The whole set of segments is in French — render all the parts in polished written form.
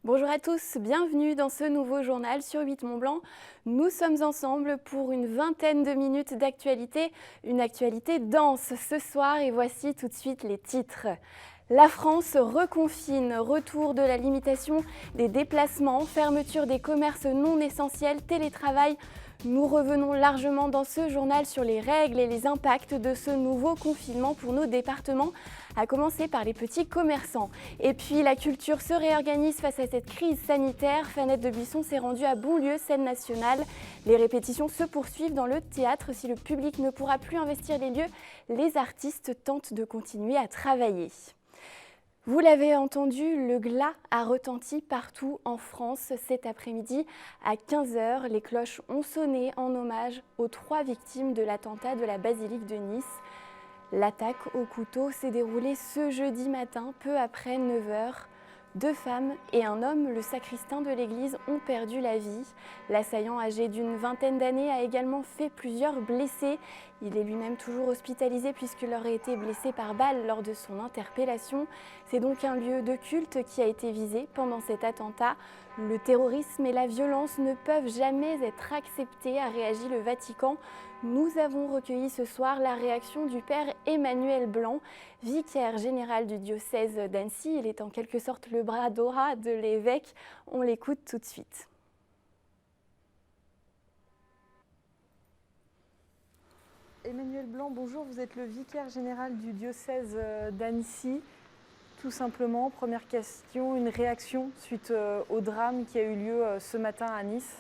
Bonjour à tous, bienvenue dans ce nouveau journal sur 8 Mont Blanc. Nous sommes ensemble pour une vingtaine de minutes d'actualité, une actualité dense ce soir et voici tout de suite les titres. La France reconfine, retour de la limitation des déplacements, fermeture des commerces non essentiels, télétravail. Nous revenons largement dans ce journal sur les règles et les impacts de ce nouveau confinement pour nos départements, à commencer par les petits commerçants. Et puis la culture se réorganise face à cette crise sanitaire. Fanette de Buisson s'est rendue à Bonlieu, scène nationale. Les répétitions se poursuivent dans le théâtre. Si le public ne pourra plus investir les lieux, les artistes tentent de continuer à travailler. Vous l'avez entendu, le glas a retenti partout en France cet après-midi. À 15h, les cloches ont sonné en hommage aux 3 victimes de l'attentat de la basilique de Nice. L'attaque au couteau s'est déroulée ce jeudi matin, peu après 9h. 2 femmes et un homme, le sacristain de l'église, ont perdu la vie. L'assaillant, âgé d'une vingtaine d'années, a également fait plusieurs blessés. Il est lui-même toujours hospitalisé puisqu'il aurait été blessé par balle lors de son interpellation. C'est donc un lieu de culte qui a été visé pendant cet attentat. Le terrorisme et la violence ne peuvent jamais être acceptés, a réagi le Vatican. Nous avons recueilli ce soir la réaction du père Emmanuel Blanc, vicaire général du diocèse d'Annecy. Il est en quelque sorte le bras droit de l'évêque. On l'écoute tout de suite. Emmanuel Blanc, bonjour, vous êtes le vicaire général du diocèse d'Annecy. Tout simplement, première question, une réaction suite au drame qui a eu lieu ce matin à Nice?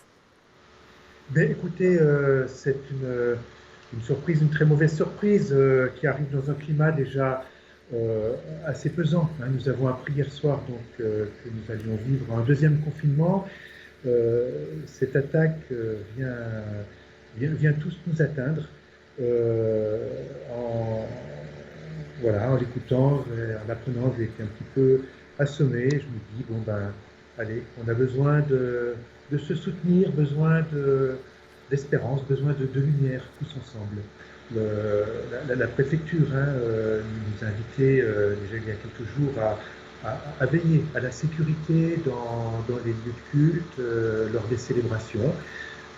Écoutez, c'est une surprise, une très mauvaise surprise qui arrive dans un climat déjà assez pesant. Nous avons appris hier soir donc, que nous allions vivre un deuxième confinement. Cette attaque vient tous nous atteindre. En l'écoutant, en apprenant, j'ai été un petit peu assommé. Je me dis, allez, on a besoin de se soutenir, besoin d'espérance, besoin de lumière, tous ensemble. La préfecture nous a invités déjà il y a quelques jours à veiller à la sécurité dans les lieux de culte, lors des célébrations.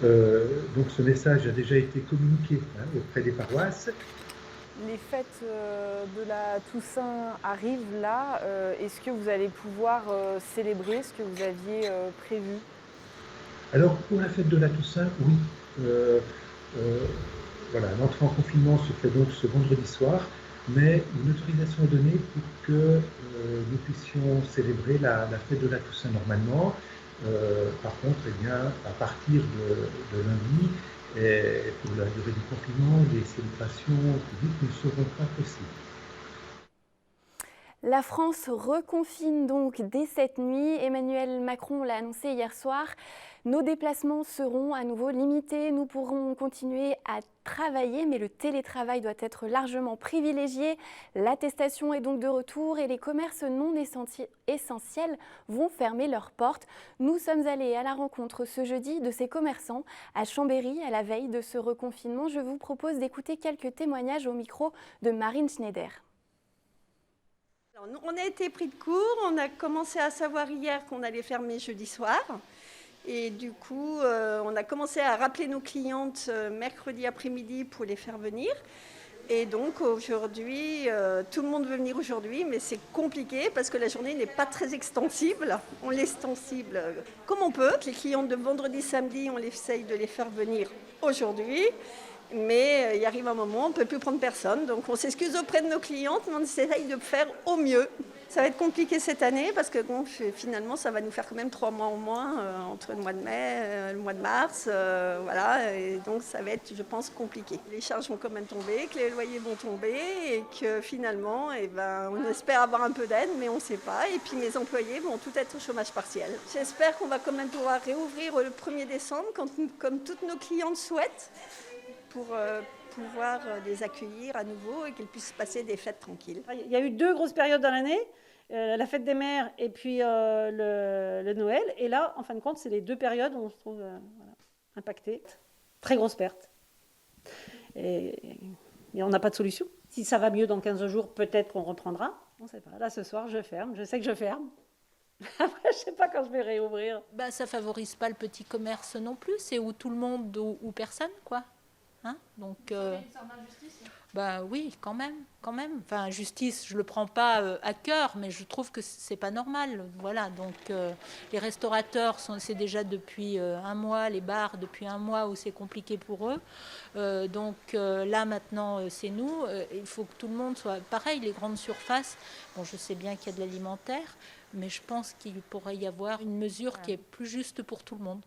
Donc ce message a déjà été communiqué auprès des paroisses. Les fêtes de la Toussaint arrivent là. Est-ce que vous allez pouvoir célébrer ce que vous aviez prévu? Alors pour la fête de la Toussaint, oui. L'entrée en confinement se fait donc ce vendredi soir, mais une autorisation est donnée pour que nous puissions célébrer la fête de la Toussaint normalement. Par contre, à partir de lundi, et pour la durée du confinement, les célébrations publiques ne seront pas possibles. La France reconfine donc dès cette nuit. Emmanuel Macron l'a annoncé hier soir. Nos déplacements seront à nouveau limités. Nous pourrons continuer à travailler, mais le télétravail doit être largement privilégié. L'attestation est donc de retour et les commerces non essentiels vont fermer leurs portes. Nous sommes allés à la rencontre ce jeudi de ces commerçants à Chambéry, à la veille de ce reconfinement. Je vous propose d'écouter quelques témoignages au micro de Marine Schneider. On a été pris de court, on a commencé à savoir hier qu'on allait fermer jeudi soir. Et du coup, on a commencé à rappeler nos clientes mercredi après-midi pour les faire venir. Et donc aujourd'hui, tout le monde veut venir aujourd'hui, mais c'est compliqué parce que la journée n'est pas très extensible. On l'extensible comme on peut. Les clientes de vendredi, samedi, on essaye de les faire venir aujourd'hui. Mais il arrive un moment, on ne peut plus prendre personne. Donc on s'excuse auprès de nos clientes, mais on essaye de faire au mieux. Ça va être compliqué cette année parce que finalement, ça va nous faire quand même 3 mois en moins entre le mois de mai, le mois de mars. Et donc ça va être, je pense, compliqué. Les charges vont quand même tomber, que les loyers vont tomber et que finalement, on espère avoir un peu d'aide, mais on ne sait pas. Et puis mes employés vont tout être au chômage partiel. J'espère qu'on va quand même pouvoir réouvrir le 1er décembre, comme toutes nos clientes souhaitent, pour pouvoir les accueillir à nouveau et qu'ils puissent passer des fêtes tranquilles. Il y a eu 2 grosses périodes dans l'année, la fête des mères et puis le Noël. Et là, en fin de compte, c'est les 2 périodes où on se trouve impacté. Très grosse perte. Et on n'a pas de solution. Si ça va mieux dans 15 jours, peut-être qu'on reprendra. On ne sait pas. Là, ce soir, je ferme. Je sais que je ferme. Après, je sais pas quand je vais réouvrir. Bah, ça favorise pas le petit commerce non plus, c'est où tout le monde ou personne, quoi. Hein, donc, bah oui, quand même, quand même. Enfin, justice, je le prends pas à cœur, mais je trouve que c'est pas normal. Voilà, donc les restaurateurs c'est déjà depuis un mois, les bars depuis un mois où c'est compliqué pour eux. Donc là maintenant, c'est nous. Il faut que tout le monde soit pareil. Les grandes surfaces. Bon, je sais bien qu'il y a de l'alimentaire, mais je pense qu'il pourrait y avoir une mesure qui est plus juste pour tout le monde.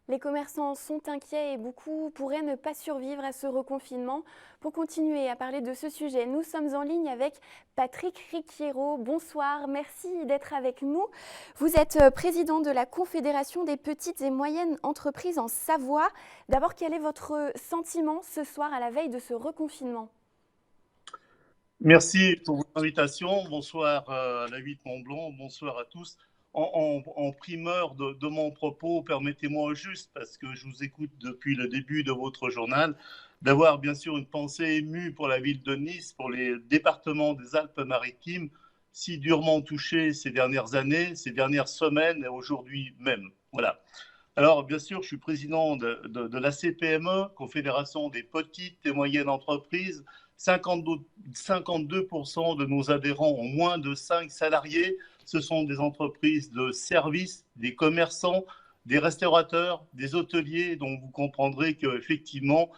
Les commerçants sont inquiets et beaucoup pourraient ne pas survivre à ce reconfinement. Pour continuer à parler de ce sujet, nous sommes en ligne avec Patrick Riquiero. Bonsoir, merci d'être avec nous. Vous êtes président de la Confédération des petites et moyennes entreprises en Savoie. D'abord, quel est votre sentiment ce soir à la veille de ce reconfinement ? Merci pour votre invitation. Bonsoir à la 8 Mont-Blanc. Bonsoir à tous. En primeur de mon propos, permettez-moi juste, parce que je vous écoute depuis le début de votre journal, d'avoir bien sûr une pensée émue pour la ville de Nice, pour les départements des Alpes-Maritimes, si durement touchés ces dernières années, ces dernières semaines et aujourd'hui même. Voilà. Alors, bien sûr, je suis président de la CPME, Confédération des petites et moyennes entreprises. 52% de nos adhérents ont moins de 5 salariés. Ce sont des entreprises de services, des commerçants, des restaurateurs, des hôteliers, donc vous comprendrez qu'effectivement,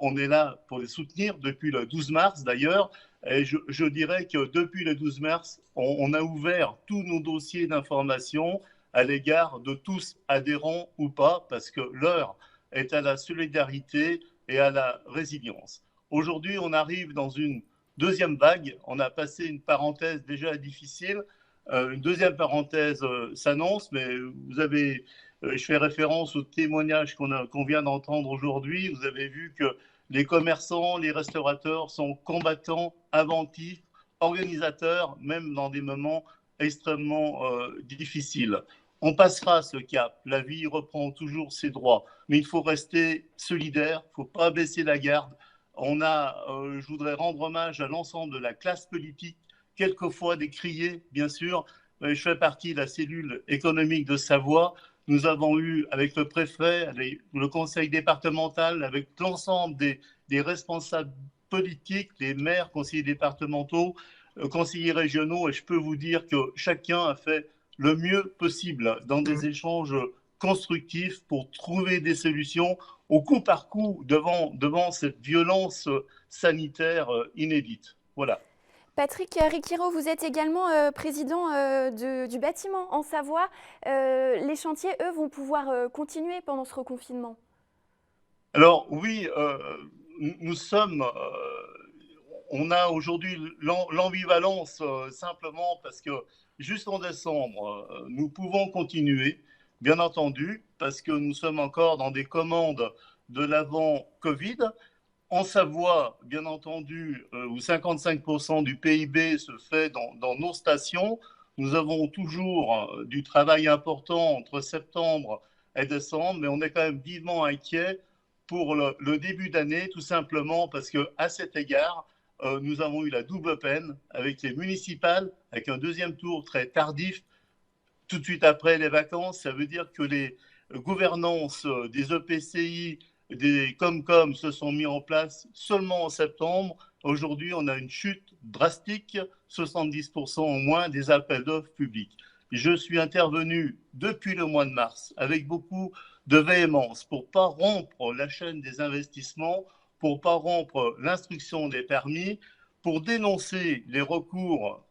on est là pour les soutenir depuis le 12 mars d'ailleurs. Et je dirais que depuis le 12 mars, on a ouvert tous nos dossiers d'information à l'égard de tous adhérents ou pas, parce que l'heure est à la solidarité et à la résilience. Aujourd'hui, on arrive dans une deuxième vague. On a passé une parenthèse déjà difficile. Une deuxième parenthèse s'annonce, mais vous avez, je fais référence au témoignage qu'on vient d'entendre aujourd'hui. Vous avez vu que les commerçants, les restaurateurs sont combattants, inventifs, organisateurs, même dans des moments extrêmement difficiles. On passera ce cap. La vie reprend toujours ses droits, mais il faut rester solidaire. Il ne faut pas baisser la garde. Je voudrais rendre hommage à l'ensemble de la classe politique, quelquefois décriée, bien sûr. Je fais partie de la cellule économique de Savoie. Nous avons eu, avec le préfet, avec le conseil départemental, avec l'ensemble des responsables politiques, les maires, conseillers départementaux, conseillers régionaux, et je peux vous dire que chacun a fait le mieux possible dans des échanges constructifs pour trouver des solutions au coup par coup devant cette violence sanitaire inédite. Voilà. Patrick Riquiero, vous êtes également président du bâtiment en Savoie. Les chantiers, eux, vont pouvoir continuer pendant ce reconfinement. Alors oui, on a aujourd'hui l'ambivalence simplement parce que juste en décembre, nous pouvons continuer, bien entendu, parce que nous sommes encore dans des commandes de l'avant-Covid. En Savoie, bien entendu, où 55% du PIB se fait dans nos stations, nous avons toujours du travail important entre septembre et décembre, mais on est quand même vivement inquiet pour le début d'année, tout simplement parce qu'à cet égard, nous avons eu la double peine avec les municipales, avec un deuxième tour très tardif, tout de suite après les vacances. Ça veut dire que les gouvernances des EPCI, des Comcom se sont mis en place seulement en septembre. Aujourd'hui, on a une chute drastique, 70% au moins des appels d'offres publics. Je suis intervenu depuis le mois de mars avec beaucoup de véhémence pour ne pas rompre la chaîne des investissements, pour ne pas rompre l'instruction des permis, pour dénoncer les recours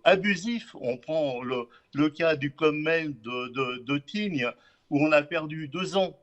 abusifs. On prend le cas du Club Med de Tignes, où on a perdu 2 ans.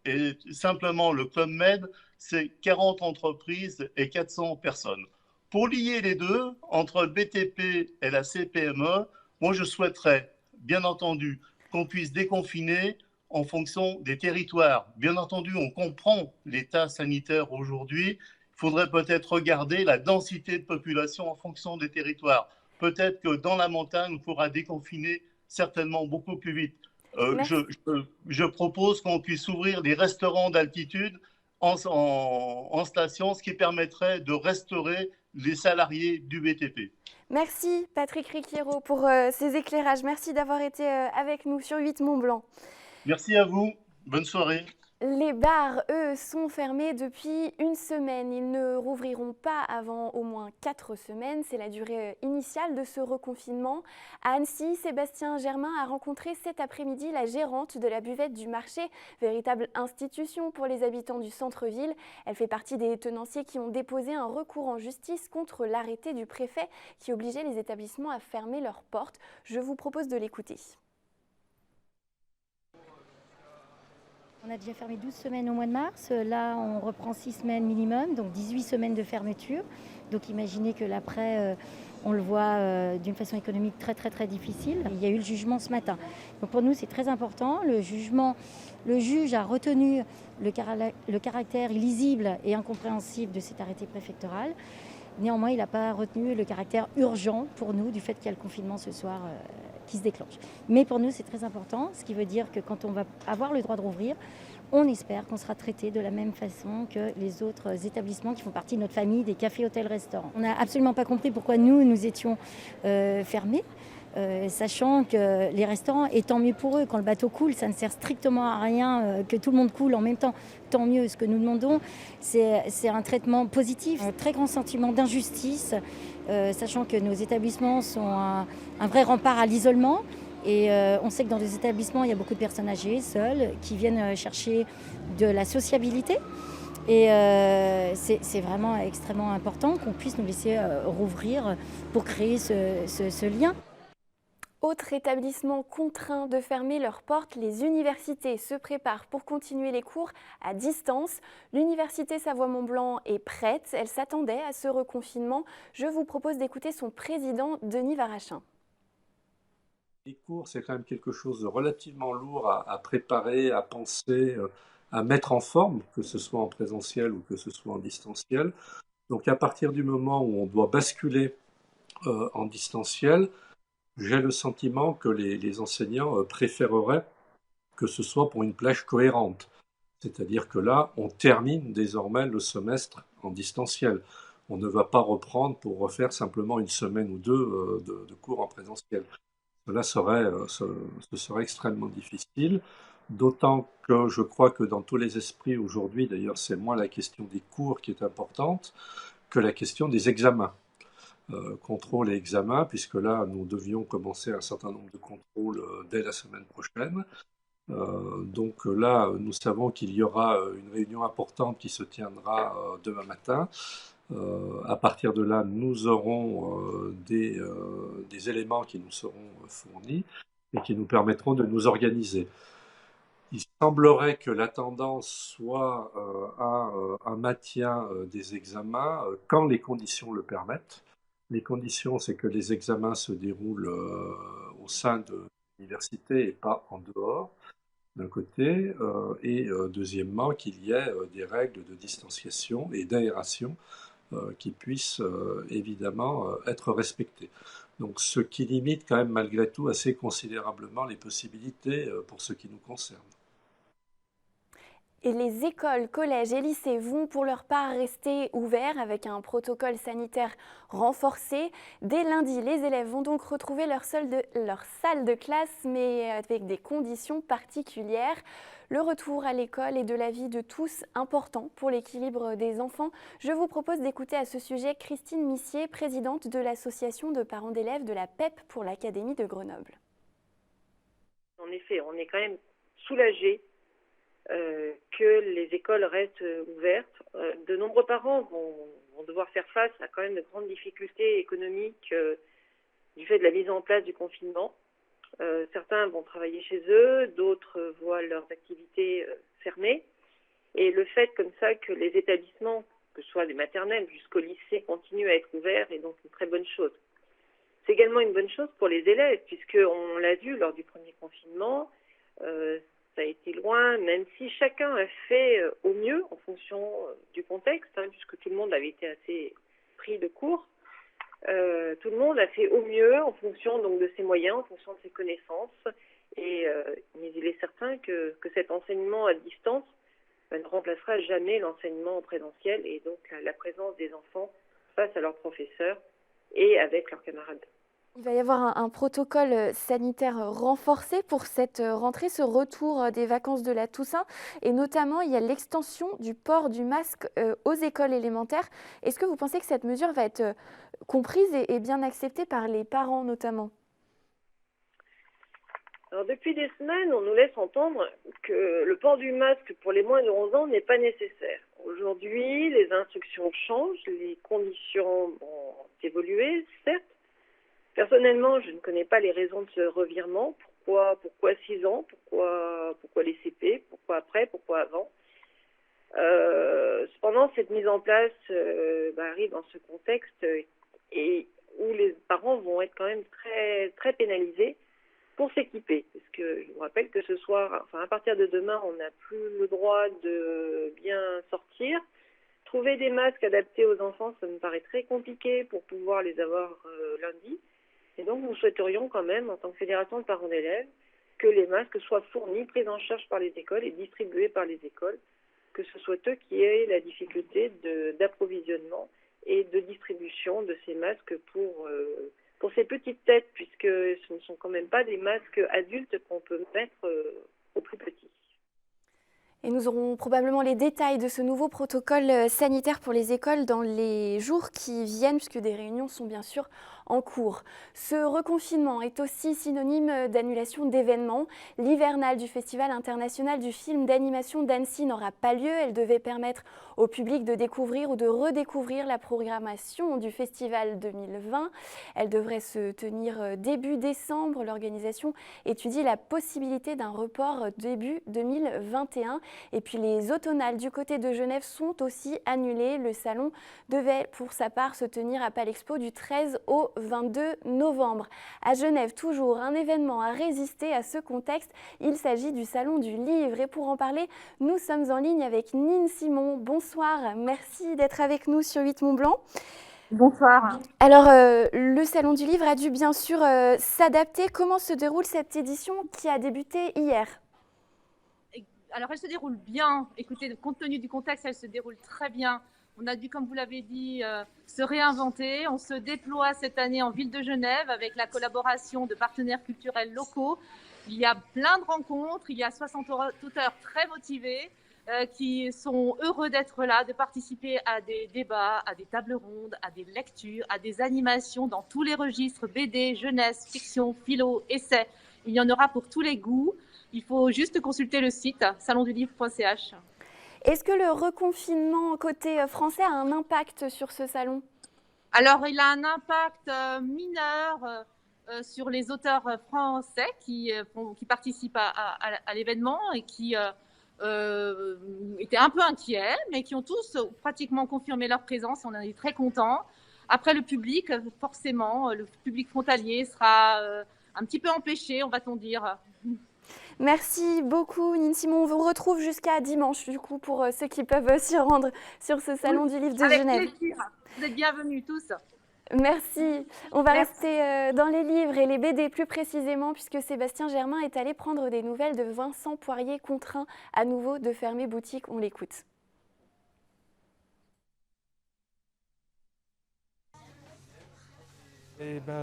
Et simplement, le Club Med, c'est 40 entreprises et 400 personnes. Pour lier les deux, entre le BTP et la CPME, moi je souhaiterais, bien entendu, qu'on puisse déconfiner en fonction des territoires. Bien entendu, on comprend l'état sanitaire aujourd'hui. Il faudrait peut-être regarder la densité de population en fonction des territoires. Peut-être que dans la montagne, on pourra déconfiner certainement beaucoup plus vite. Je propose qu'on puisse ouvrir des restaurants d'altitude en station, ce qui permettrait de restaurer les salariés du BTP. Merci Patrick Riquiero pour ces éclairages. Merci d'avoir été avec nous sur 8 Mont-Blanc. Merci à vous. Bonne soirée. Les bars, eux, sont fermés depuis une semaine. Ils ne rouvriront pas avant au moins 4 semaines. C'est la durée initiale de ce reconfinement. À Annecy, Sébastien Germain a rencontré cet après-midi la gérante de la buvette du marché, véritable institution pour les habitants du centre-ville. Elle fait partie des tenanciers qui ont déposé un recours en justice contre l'arrêté du préfet qui obligeait les établissements à fermer leurs portes. Je vous propose de l'écouter. On a déjà fermé 12 semaines au mois de mars. Là, on reprend 6 semaines minimum, donc 18 semaines de fermeture. Donc imaginez que l'après, on le voit d'une façon économique très très très difficile. Il y a eu le jugement ce matin. Donc pour nous, c'est très important. Le juge a retenu le caractère illisible et incompréhensible de cet arrêté préfectoral. Néanmoins, il n'a pas retenu le caractère urgent pour nous du fait qu'il y a le confinement ce soir qui se déclenche. Mais pour nous, c'est très important, ce qui veut dire que quand on va avoir le droit de rouvrir, on espère qu'on sera traité de la même façon que les autres établissements qui font partie de notre famille, des cafés, hôtels, restaurants. On n'a absolument pas compris pourquoi nous étions fermés. Sachant que les restaurants, et tant mieux pour eux, quand le bateau coule, ça ne sert strictement à rien que tout le monde coule en même temps. Tant mieux, ce que nous demandons, c'est un traitement positif, un très grand sentiment d'injustice, sachant que nos établissements sont un vrai rempart à l'isolement. Et on sait que dans les établissements, il y a beaucoup de personnes âgées, seules, qui viennent chercher de la sociabilité. Et c'est vraiment extrêmement important qu'on puisse nous laisser rouvrir pour créer ce lien. Autre établissement contraint de fermer leurs portes, les universités se préparent pour continuer les cours à distance. L'université Savoie-Mont-Blanc est prête, elle s'attendait à ce reconfinement. Je vous propose d'écouter son président, Denis Varachin. Les cours, c'est quand même quelque chose de relativement lourd à préparer, à penser, à mettre en forme, que ce soit en présentiel ou que ce soit en distanciel. Donc à partir du moment où on doit basculer en distanciel, j'ai le sentiment que les enseignants préféreraient que ce soit pour une plage cohérente. C'est-à-dire que là, on termine désormais le semestre en distanciel. On ne va pas reprendre pour refaire simplement une semaine ou deux de cours en présentiel. Ce serait extrêmement difficile, d'autant que je crois que dans tous les esprits aujourd'hui, d'ailleurs, c'est moins la question des cours qui est importante que la question des examens. Contrôle et examen, puisque là, nous devions commencer un certain nombre de contrôles dès la semaine prochaine. Donc là, nous savons qu'il y aura une réunion importante qui se tiendra demain matin. À partir de là, nous aurons des éléments qui nous seront fournis et qui nous permettront de nous organiser. Il semblerait que la tendance soit à un maintien des examens quand les conditions le permettent. Les conditions, c'est que les examens se déroulent au sein de l'université et pas en dehors, d'un côté, et deuxièmement, qu'il y ait des règles de distanciation et d'aération qui puissent évidemment être respectées. Donc ce qui limite quand même malgré tout assez considérablement les possibilités pour ce qui nous concerne. Et les écoles, collèges et lycées vont pour leur part rester ouverts avec un protocole sanitaire renforcé. Dès lundi, les élèves vont donc retrouver leur salle de classe, mais avec des conditions particulières. Le retour à l'école est de l'avis de tous important pour l'équilibre des enfants. Je vous propose d'écouter à ce sujet Christine Missier, présidente de l'association de parents d'élèves de la PEP pour l'Académie de Grenoble. En effet, on est quand même soulagés que les écoles restent ouvertes. De nombreux parents vont devoir faire face à quand même de grandes difficultés économiques du fait de la mise en place du confinement. Certains vont travailler chez eux, d'autres voient leurs activités fermées. Et le fait comme ça que les établissements, que ce soit des maternelles jusqu'au lycée, continuent à être ouverts est donc une très bonne chose. C'est également une bonne chose pour les élèves, puisqu'on l'a vu lors du premier confinement, ça a été loin, même si chacun a fait au mieux en fonction du contexte, puisque tout le monde avait été assez pris de court. Tout le monde a fait au mieux en fonction donc, de ses moyens, en fonction de ses connaissances. Mais il est certain que cet enseignement à distance ne remplacera jamais l'enseignement en présentiel. Et donc la présence des enfants face à leurs professeurs et avec leurs camarades. Il va y avoir un protocole sanitaire renforcé pour cette rentrée, ce retour des vacances de la Toussaint. Et notamment, il y a l'extension du port du masque aux écoles élémentaires. Est-ce que vous pensez que cette mesure va être comprise et bien acceptée par les parents notamment ? Alors, depuis des semaines, on nous laisse entendre que le port du masque pour les moins de 11 ans n'est pas nécessaire. Aujourd'hui, les instructions changent, les conditions ont évolué, certes. Personnellement, je ne connais pas les raisons de ce revirement. Pourquoi 6 ans? Pourquoi les CP? Pourquoi après? Pourquoi avant? Cependant, cette mise en place arrive dans ce contexte et où les parents vont être quand même très, très pénalisés pour s'équiper. Parce que je vous rappelle que ce soir, à partir de demain, on n'a plus le droit de bien sortir. Trouver des masques adaptés aux enfants, ça me paraît très compliqué pour pouvoir les avoir lundi. Et donc, nous souhaiterions quand même, en tant que fédération de parents d'élèves, que les masques soient fournis, pris en charge par les écoles et distribués par les écoles, que ce soit eux qui aient la difficulté d'approvisionnement et de distribution de ces masques pour ces petites têtes, puisque ce ne sont quand même pas des masques adultes qu'on peut mettre aux plus petits. Et nous aurons probablement les détails de ce nouveau protocole sanitaire pour les écoles dans les jours qui viennent, puisque des réunions sont bien sûr en cours. Ce reconfinement est aussi synonyme d'annulation d'événements. L'hivernale du Festival international du film d'animation d'Annecy n'aura pas lieu. Elle devait permettre au public de découvrir ou de redécouvrir la programmation du festival 2020. Elle devrait se tenir début décembre. L'organisation étudie la possibilité d'un report début 2021. Et puis les automnales du côté de Genève sont aussi annulées. Le salon devait pour sa part se tenir à Palexpo du 13 au 22 novembre. À Genève, toujours un événement à résister à ce contexte. Il s'agit du Salon du Livre. Et pour en parler, nous sommes en ligne avec Nine Simon. Bonsoir, merci d'être avec nous sur 8 Mont Blanc. Bonsoir. Alors, le Salon du Livre a dû bien sûr s'adapter. Comment se déroule cette édition qui a débuté hier ? Alors, elle se déroule bien. Écoutez, compte tenu du contexte, elle se déroule très bien. On a dû, comme vous l'avez dit, se réinventer. On se déploie cette année en ville de Genève avec la collaboration de partenaires culturels locaux. Il y a plein de rencontres. Il y a 60 auteurs très motivés qui sont heureux d'être là, de participer à des débats, à des tables rondes, à des lectures, à des animations dans tous les registres, BD, jeunesse, fiction, philo, essai. Il y en aura pour tous les goûts. Il faut juste consulter le site salondulivre.ch. Est-ce que le reconfinement côté français a un impact sur ce salon ? Alors, il a un impact mineur sur les auteurs français qui participent à l'événement et qui étaient un peu inquiets, mais qui ont tous pratiquement confirmé leur présence. On en est très contents. Après, le public, forcément, le public frontalier sera un petit peu empêché, on va-t-on dire. Merci beaucoup, Nine Simon. On vous retrouve jusqu'à dimanche, du coup, pour ceux qui peuvent s'y rendre sur ce Salon du Livre de Genève. Avec plaisir. Vous êtes bienvenus tous. Merci. On va rester dans les livres et les BD plus précisément, puisque Sébastien Germain est allé prendre des nouvelles de Vincent Poirier, contraint à nouveau de fermer boutique. On l'écoute.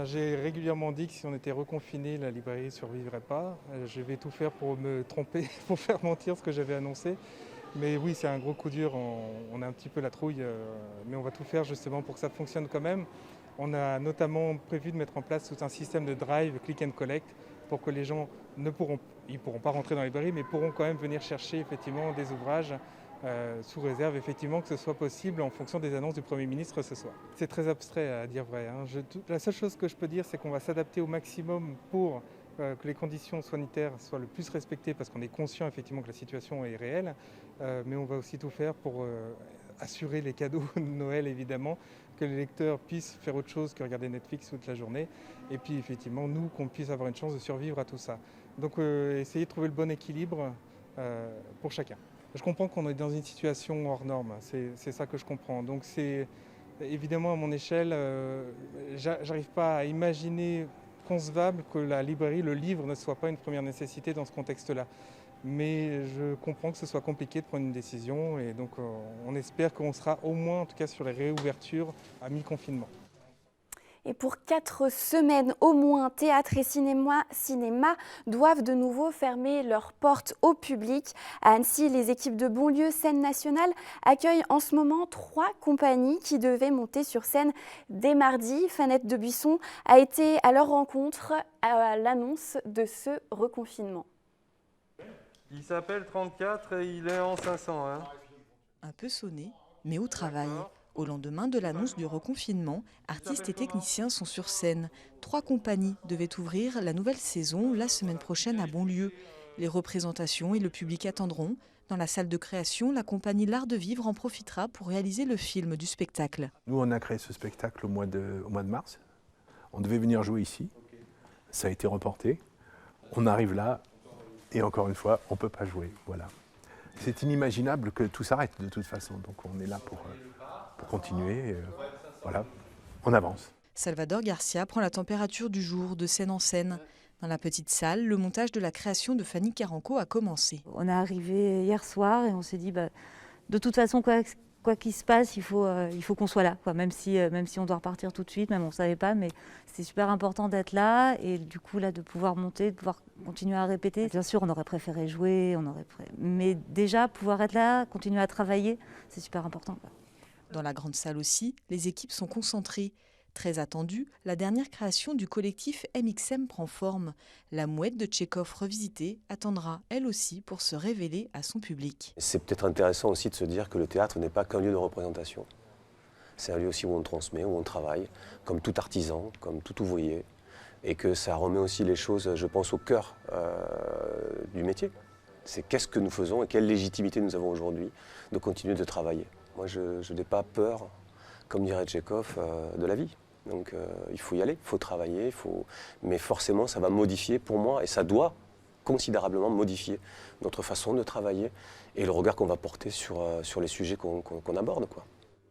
J'ai régulièrement dit que si on était reconfiné, la librairie ne survivrait pas. Je vais tout faire pour me tromper, pour faire mentir ce que j'avais annoncé. Mais oui, c'est un gros coup dur, on a un petit peu la trouille, mais on va tout faire justement pour que ça fonctionne quand même. On a notamment prévu de mettre en place tout un système de drive, click and collect, pour que les gens ils pourront pas rentrer dans les librairies, mais pourront quand même venir chercher effectivement des ouvrages sous réserve effectivement que ce soit possible en fonction des annonces du Premier ministre ce soir. C'est très abstrait à dire vrai. La seule chose que je peux dire, c'est qu'on va s'adapter au maximum pour que les conditions sanitaires soient le plus respectées, parce qu'on est conscient effectivement que la situation est réelle, mais on va aussi tout faire pour assurer les cadeaux de Noël évidemment, que les lecteurs puissent faire autre chose que regarder Netflix toute la journée, et puis effectivement nous, qu'on puisse avoir une chance de survivre à tout ça. Donc essayer de trouver le bon équilibre pour chacun. Je comprends qu'on est dans une situation hors norme, c'est ça que je comprends. Donc c'est évidemment à mon échelle, j'arrive pas à imaginer concevable que la librairie, le livre ne soit pas une première nécessité dans ce contexte-là. mais je comprends que ce soit compliqué de prendre une décision et donc on espère qu'on sera au moins en tout cas sur les réouvertures à mi-confinement. Et pour 4 semaines au moins, théâtre et cinéma doivent de nouveau fermer leurs portes au public. À Annecy, les équipes de Bonlieu Scène Nationale accueillent en ce moment 3 compagnies qui devaient monter sur scène dès mardi. Fanette de Buisson a été à leur rencontre à l'annonce de ce reconfinement. Il s'appelle 34 et il est en 500. Hein. Un peu sonné, mais au travail. Au lendemain de l'annonce du reconfinement, artistes et techniciens sont sur scène. 3 compagnies devaient ouvrir la nouvelle saison la semaine prochaine à Bonlieu. Les représentations et le public attendront. Dans la salle de création, la compagnie L'Art de Vivre en profitera pour réaliser le film du spectacle. Nous, on a créé ce spectacle au mois de mars. On devait venir jouer ici. Ça a été reporté. On arrive là et encore une fois, on ne peut pas jouer. Voilà. C'est inimaginable que tout s'arrête de toute façon. Donc on est là pour continuer. Voilà, on avance. Salvador Garcia prend la température du jour de scène en scène. Dans la petite salle, le montage de la création de Fanny Caranco a commencé. On est arrivé hier soir et on s'est dit, de toute façon, quoi qu'il se passe, il faut qu'on soit là. Quoi. Même si on doit repartir tout de suite, même on ne savait pas, mais c'est super important d'être là et du coup là, de pouvoir monter, de pouvoir continuer à répéter. Bien sûr, on aurait préféré jouer, mais déjà pouvoir être là, continuer à travailler, c'est super important. Quoi. Dans la grande salle aussi, les équipes sont concentrées. Très attendue, la dernière création du collectif MXM prend forme. La Mouette de Tchekhov revisitée attendra, elle aussi, pour se révéler à son public. C'est peut-être intéressant aussi de se dire que le théâtre n'est pas qu'un lieu de représentation. C'est un lieu aussi où on transmet, où on travaille, comme tout artisan, comme tout ouvrier. Et que ça remet aussi les choses, je pense, au cœur du métier. C'est qu'est-ce que nous faisons et quelle légitimité nous avons aujourd'hui de continuer de travailler. Moi, je n'ai pas peur, comme dirait Tchekhov, de la vie. Donc il faut y aller, il faut travailler, mais forcément ça va modifier pour moi, et ça doit considérablement modifier notre façon de travailler et le regard qu'on va porter sur les sujets qu'on aborde, quoi.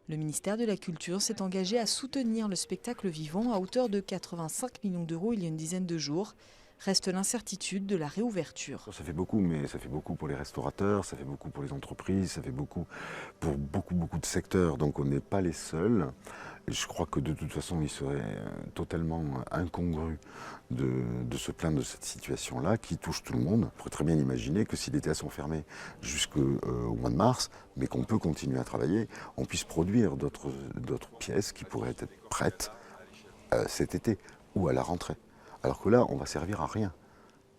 Le ministère de la Culture s'est engagé à soutenir le spectacle vivant à hauteur de 85 millions d'euros il y a une dizaine de jours. Reste l'incertitude de la réouverture. Ça fait beaucoup, mais ça fait beaucoup pour les restaurateurs, ça fait beaucoup pour les entreprises, ça fait beaucoup pour beaucoup de secteurs. Donc on n'est pas les seuls. Et je crois que de toute façon, il serait totalement incongru de se plaindre de cette situation-là qui touche tout le monde. On pourrait très bien imaginer que si les théâtres sont fermés jusqu'au mois de mars, mais qu'on peut continuer à travailler, on puisse produire d'autres pièces qui pourraient être prêtes cet été ou à la rentrée. Alors que là, on va servir à rien.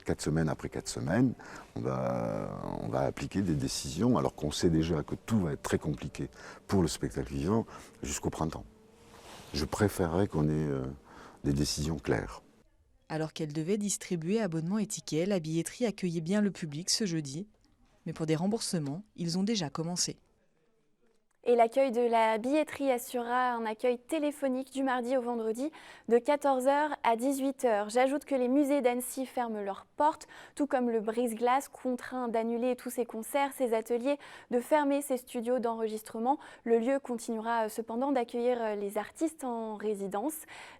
4 semaines après 4 semaines, on va appliquer des décisions alors qu'on sait déjà que tout va être très compliqué pour le spectacle vivant jusqu'au printemps. Je préférerais qu'on ait des décisions claires. Alors qu'elle devait distribuer abonnements et tickets, la billetterie accueillait bien le public ce jeudi. Mais pour des remboursements, ils ont déjà commencé. Et l'accueil de la billetterie assurera un accueil téléphonique du mardi au vendredi de 14h à 18h. J'ajoute que les musées d'Annecy ferment leurs portes, tout comme le Brise-Glace, contraint d'annuler tous ses concerts, ses ateliers, de fermer ses studios d'enregistrement. Le lieu continuera cependant d'accueillir les artistes en résidence.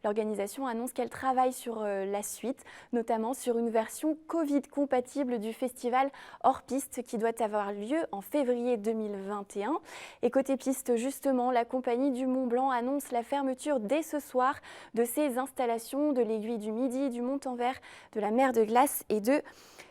L'organisation annonce qu'elle travaille sur la suite, notamment sur une version Covid-compatible du festival hors piste qui doit avoir lieu en février 2021. Et côté piste, justement, la compagnie du Mont Blanc annonce la fermeture dès ce soir de ses installations de l'Aiguille du Midi, du Mont-en-Vert, de la Mer de Glace et de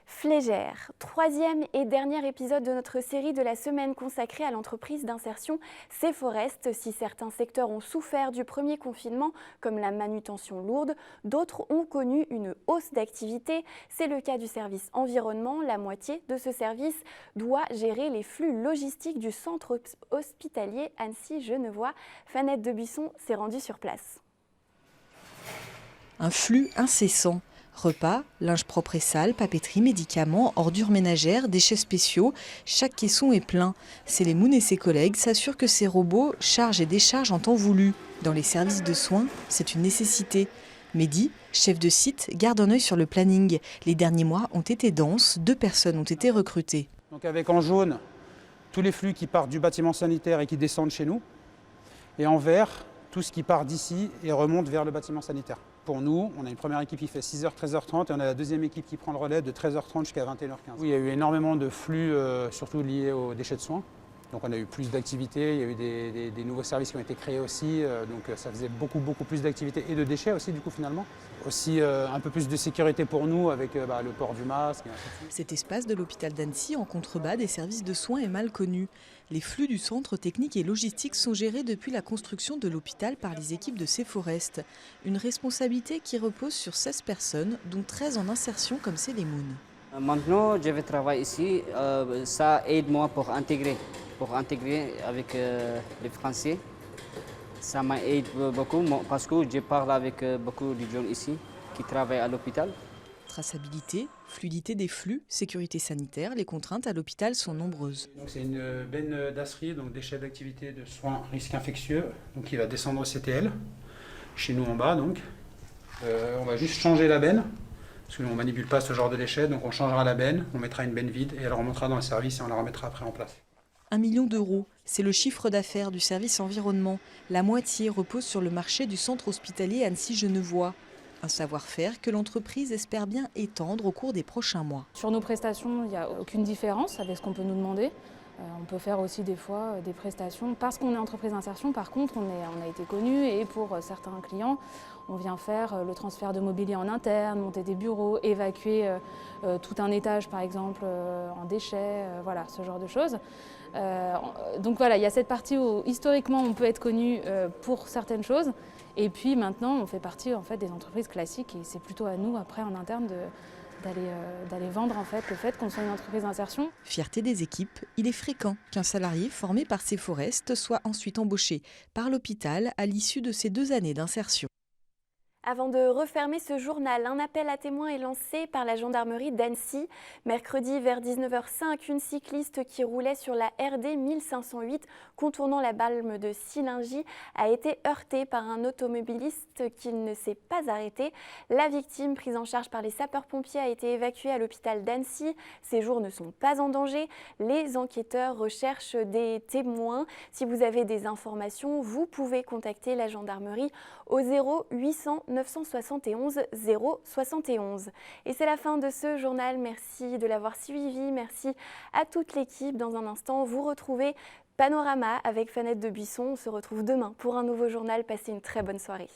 Flégère. 3e et dernier épisode de notre série de la semaine consacrée à l'entreprise d'insertion Ceforest. Si certains secteurs ont souffert du premier confinement, comme la manutention lourde, d'autres ont connu une hausse d'activité. C'est le cas du service environnement. La moitié de ce service doit gérer les flux logistiques du centre hospitalier Annecy-Genevois. Fanette de Buisson s'est rendue sur place. Un flux incessant. Repas, linge propre et sale, papeterie, médicaments, ordures ménagères, déchets spéciaux, chaque caisson est plein. Célémoun et ses collègues s'assurent que ces robots chargent et déchargent en temps voulu. Dans les services de soins, c'est une nécessité. Mehdi, chef de site, garde un œil sur le planning. Les derniers mois ont été denses, 2 personnes ont été recrutées. Donc avec en jaune, tous les flux qui partent du bâtiment sanitaire et qui descendent chez nous. Et en vert, tout ce qui part d'ici et remonte vers le bâtiment sanitaire. Pour nous, on a une première équipe qui fait 6h, 13h30 et on a la deuxième équipe qui prend le relais de 13h30 jusqu'à 21h15. Oui, il y a eu énormément de flux, surtout liés aux déchets de soins. Donc on a eu plus d'activités, il y a eu des nouveaux services qui ont été créés aussi, donc ça faisait beaucoup plus d'activités et de déchets aussi du coup finalement. Aussi un peu plus de sécurité pour nous avec le port du masque. Cet espace de l'hôpital d'Annecy en contrebas des services de soins est mal connu. Les flux du centre technique et logistique sont gérés depuis la construction de l'hôpital par les équipes de Ceforest. Une responsabilité qui repose sur 16 personnes, dont 13 en insertion comme Célémoun. Maintenant, je vais travailler ici, ça aide moi pour intégrer avec les Français. Ça m'aide beaucoup parce que je parle avec beaucoup de gens ici qui travaillent à l'hôpital. Traçabilité, fluidité des flux, sécurité sanitaire, les contraintes à l'hôpital sont nombreuses. C'est une benne d'Assery, donc déchets d'activité de soins risques infectieux, donc qui va descendre au CTL, chez nous en bas donc. On va juste changer la benne, parce qu'on ne manipule pas ce genre de déchets, donc on changera la benne, on mettra une benne vide et elle remontera dans le service et on la remettra après en place. 1 million d'euros, c'est le chiffre d'affaires du service environnement. La moitié repose sur le marché du centre hospitalier Annecy-Genevois. Un savoir-faire que l'entreprise espère bien étendre au cours des prochains mois. Sur nos prestations, il n'y a aucune différence avec ce qu'on peut nous demander. On peut faire aussi des fois des prestations. Parce qu'on est entreprise d'insertion, par contre, on a été connu et pour certains clients, on vient faire le transfert de mobilier en interne, monter des bureaux, évacuer tout un étage par exemple en déchets, voilà, ce genre de choses. Donc voilà, il y a cette partie où historiquement on peut être connu pour certaines choses et puis maintenant on fait partie en fait des entreprises classiques et c'est plutôt à nous après en interne d'aller vendre en fait le fait qu'on soit une entreprise d'insertion. Fierté des équipes, il est fréquent qu'un salarié formé par Ceforest soit ensuite embauché par l'hôpital à l'issue de ces 2 années d'insertion. Avant de refermer ce journal, un appel à témoins est lancé par la gendarmerie d'Annecy. Mercredi vers 19h05, une cycliste qui roulait sur la RD 1508 contournant la Balme de Sillingy a été heurtée par un automobiliste qui ne s'est pas arrêté. La victime, prise en charge par les sapeurs-pompiers, a été évacuée à l'hôpital d'Annecy. Ses jours ne sont pas en danger. Les enquêteurs recherchent des témoins. Si vous avez des informations, vous pouvez contacter la gendarmerie au 0800 971 071. Et c'est la fin de ce journal. Merci de l'avoir suivi. Merci à toute l'équipe. Dans un instant, vous retrouvez Panorama avec Fanette de Buisson. On se retrouve demain pour un nouveau journal. Passez une très bonne soirée.